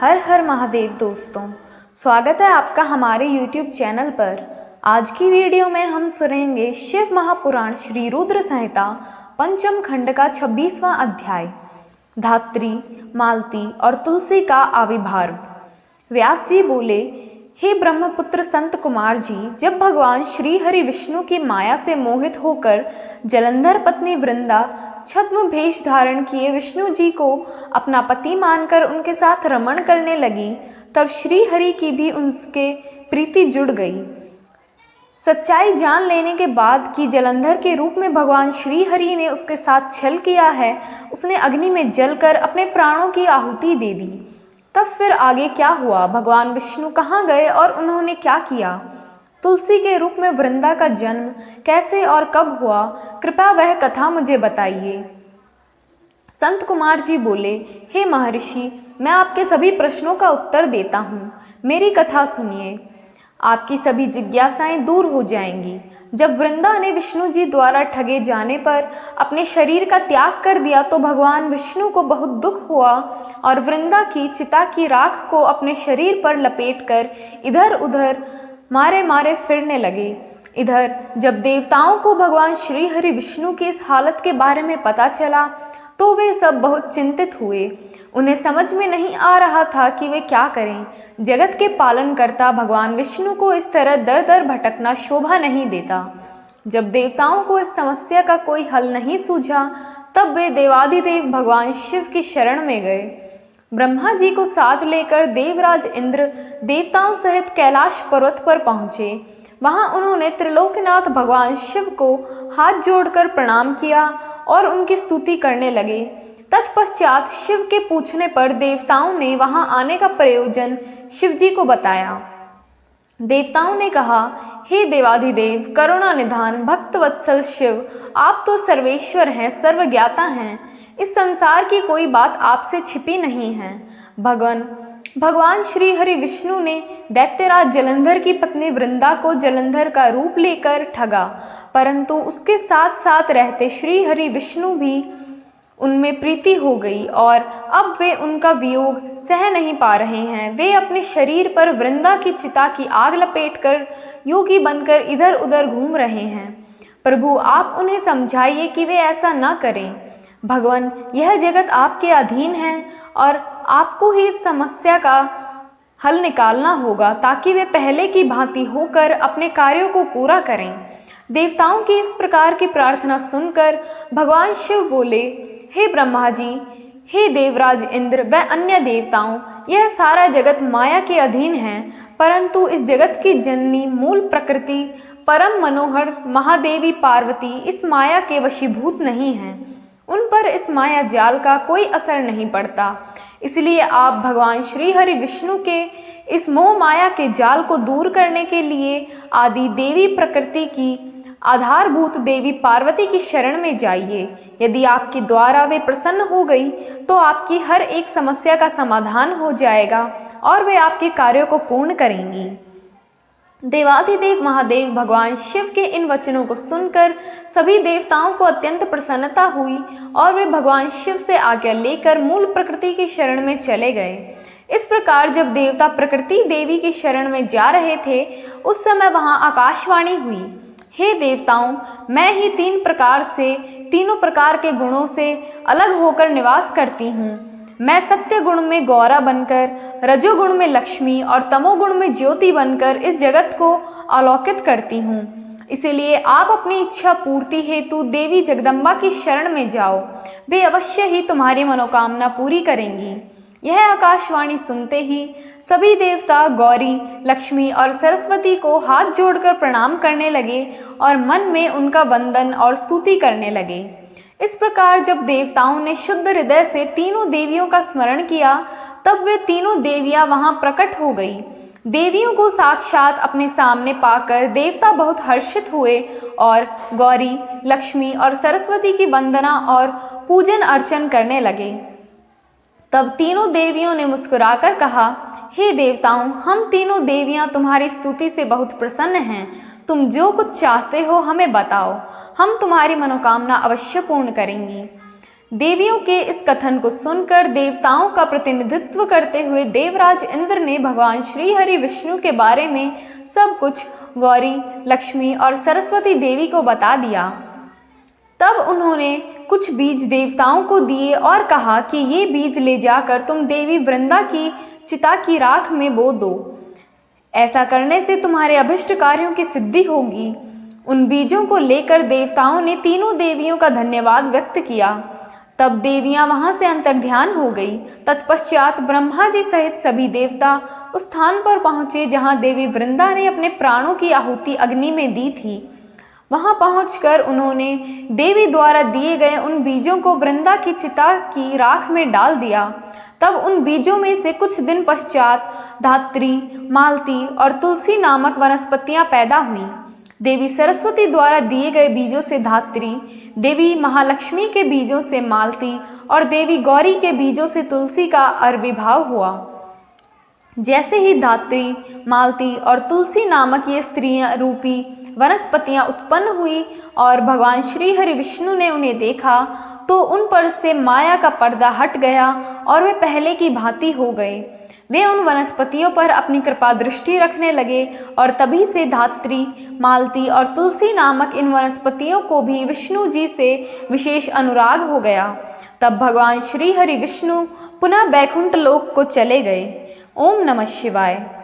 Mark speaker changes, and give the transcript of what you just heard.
Speaker 1: हर हर महादेव दोस्तों, स्वागत है आपका हमारे YouTube चैनल पर। आज की वीडियो में हम सुनेंगे शिव महापुराण श्री रुद्र संहिता पंचम खंड का 26वां अध्याय धात्री, मालती और तुलसी का आविर्भाव। व्यास जी बोले, हे ब्रह्मपुत्र संत कुमार जी, जब भगवान श्री हरि विष्णु की माया से मोहित होकर जलंधर पत्नी वृंदा छद्म भेष धारण किए विष्णु जी को अपना पति मानकर उनके साथ रमण करने लगी, तब श्री हरि की भी उनके प्रीति जुड़ गई। सच्चाई जान लेने के बाद कि जलंधर के रूप में भगवान श्री हरि ने उसके साथ छल किया है, उसने अग्नि में जलकर अपने प्राणों की आहुति दे दी। तब फिर आगे क्या हुआ, भगवान विष्णु कहाँ गए और उन्होंने क्या किया? तुलसी के रूप में वृंदा का जन्म कैसे और कब हुआ, कृपया वह कथा मुझे बताइए। संत कुमार जी बोले, हे महर्षि, मैं आपके सभी प्रश्नों का उत्तर देता हूँ, मेरी कथा सुनिए, आपकी सभी जिज्ञासाएं दूर हो जाएंगी। जब वृंदा ने विष्णु जी द्वारा ठगे जाने पर अपने शरीर का त्याग कर दिया तो भगवान विष्णु को बहुत दुख हुआ और वृंदा की चिता की राख को अपने शरीर पर लपेटकर इधर उधर मारे मारे फिरने लगे। इधर जब देवताओं को भगवान श्री हरि विष्णु की इस हालत के बारे में पता चला तो वे सब बहुत चिंतित हुए। उन्हें समझ में नहीं आ रहा था कि वे क्या करें। जगत के पालनकर्ता भगवान विष्णु को इस तरह दर दर भटकना शोभा नहीं देता। जब देवताओं को इस समस्या का कोई हल नहीं सूझा तब वे देवाधिदेव भगवान शिव की शरण में गए। ब्रह्मा जी को साथ लेकर देवराज इंद्र देवताओं सहित कैलाश पर्वत पर पहुँचे। वहाँ उन्होंने त्रिलोकनाथ भगवान शिव को हाथ जोड़कर प्रणाम किया और उनकी स्तुति करने लगे। तत्पश्चात शिव के पूछने पर देवताओं ने वहां आने का प्रयोजन शिव जी को बताया। देवताओं ने कहा, हे देवाधिदेव, करुणा निधान, भक्त वत्सल शिव, आप तो सर्वेश्वर हैं, सर्वज्ञाता हैं। इस संसार की कोई बात आपसे छिपी नहीं है। भगवान श्री हरि विष्णु ने दैत्यराज जलंधर की पत्नी वृंदा को जलंधर का रूप लेकर ठगा, परंतु उसके साथ साथ रहते श्री हरि विष्णु भी उनमें प्रीति हो गई और अब वे उनका वियोग सह नहीं पा रहे हैं। वे अपने शरीर पर वृंदा की चिता की आग लपेटकर योगी बनकर इधर उधर घूम रहे हैं। प्रभु, आप उन्हें समझाइए कि वे ऐसा न करें। भगवान, यह जगत आपके अधीन है और आपको ही इस समस्या का हल निकालना होगा ताकि वे पहले की भांति होकर अपने कार्यों को पूरा करें। देवताओं की इस प्रकार की प्रार्थना सुनकर भगवान शिव बोले, हे ब्रह्मा जी, हे देवराज इंद्र व अन्य देवताओं, यह सारा जगत माया के अधीन है, परंतु इस जगत की जननी मूल प्रकृति परम मनोहर महादेवी पार्वती इस माया के वशीभूत नहीं है। उन पर इस माया जाल का कोई असर नहीं पड़ता। इसलिए आप भगवान श्री हरि विष्णु के इस मोह माया के जाल को दूर करने के लिए आदि देवी प्रकृति की आधारभूत देवी पार्वती की शरण में जाइए। यदि आपके द्वारा वे प्रसन्न हो गई तो आपकी हर एक समस्या का समाधान हो जाएगा और वे आपके कार्यों को पूर्ण करेंगी। देवाधिदेव महादेव भगवान शिव के इन वचनों को सुनकर सभी देवताओं को अत्यंत प्रसन्नता हुई और वे भगवान शिव से आज्ञा लेकर मूल प्रकृति की शरण में चले गए। इस प्रकार जब देवता प्रकृति देवी की शरण में जा रहे थे उस समय वहां आकाशवाणी हुई, हे देवताओं, मैं ही तीनों प्रकार के गुणों से अलग होकर निवास करती हूँ। मैं सत्य गुण में गौरा बनकर, रजोगुण में लक्ष्मी और तमोगुण में ज्योति बनकर इस जगत को अलौकित करती हूँ। इसीलिए आप अपनी इच्छा पूर्ति हेतु देवी जगदम्बा की शरण में जाओ, वे अवश्य ही तुम्हारी मनोकामना पूरी करेंगी। यह आकाशवाणी सुनते ही सभी देवता गौरी, लक्ष्मी और सरस्वती को हाथ जोड़कर प्रणाम करने लगे और मन में उनका वंदन और स्तुति करने लगे। इस प्रकार जब देवताओं ने शुद्ध हृदय से तीनों देवियों का स्मरण किया तब वे तीनों देवियां वहां प्रकट हो गई। देवियों को साक्षात अपने सामने पाकर देवता बहुत हर्षित हुए और गौरी, लक्ष्मी और सरस्वती की वंदना और पूजन अर्चन करने लगे। तब तीनों देवियों ने मुस्कुराकर कहा, हे देवताओं, हम तीनों देवियां तुम्हारी स्तुति से बहुत प्रसन्न हैं। तुम जो कुछ चाहते हो हमें बताओ, हम तुम्हारी मनोकामना अवश्य पूर्ण करेंगी। देवियों के इस कथन को सुनकर देवताओं का प्रतिनिधित्व करते हुए देवराज इंद्र ने भगवान श्री हरि विष्णु के बारे में सब कुछ गौरी, लक्ष्मी और सरस्वती देवी को बता दिया। तब उन्होंने कुछ बीज देवताओं को दिए और कहा कि ये बीज ले जाकर तुम देवी वृंदा की चिता की राख में बो दो। ऐसा करने से तुम्हारे अभिष्ट कार्यों की सिद्धि होगी। उन बीजों को लेकर देवताओं ने तीनों देवियों का धन्यवाद व्यक्त किया। तब देवियां वहां से अंतर्ध्यान हो गई। तत्पश्चात ब्रह्मा जी सहित सभी देवता उस स्थान पर पहुंचे जहां देवी वृंदा ने अपने प्राणों की आहुति अग्नि में दी थी। वहां पहुंचकर उन्होंने देवी द्वारा दिए गए उन बीजों को वृंदा की चिता की राख में डाल दिया। तब उन बीजों में से कुछ दिन पश्चात धात्री, मालती और तुलसी नामक वनस्पतियां पैदा हुईं। देवी सरस्वती द्वारा दिए गए बीजों से धात्री, देवी महालक्ष्मी के बीजों से मालती और देवी गौरी के बीजों से तुलसी का आविर्भाव हुआ। जैसे ही धात्री, मालती और तुलसी नामक ये स्त्रियां रूपी वनस्पतियां उत्पन्न हुई और भगवान श्री हरि विष्णु ने उन्हें देखा तो उन पर से माया का पर्दा हट गया और वे पहले की भांति हो गए। वे उन वनस्पतियों पर अपनी कृपा दृष्टि रखने लगे और तभी से धात्री, मालती और तुलसी नामक इन वनस्पतियों को भी विष्णु जी से विशेष अनुराग हो गया। तब भगवान श्री हरि विष्णु पुनः बैकुंठ लोक को चले गए। ओम नमः शिवाय।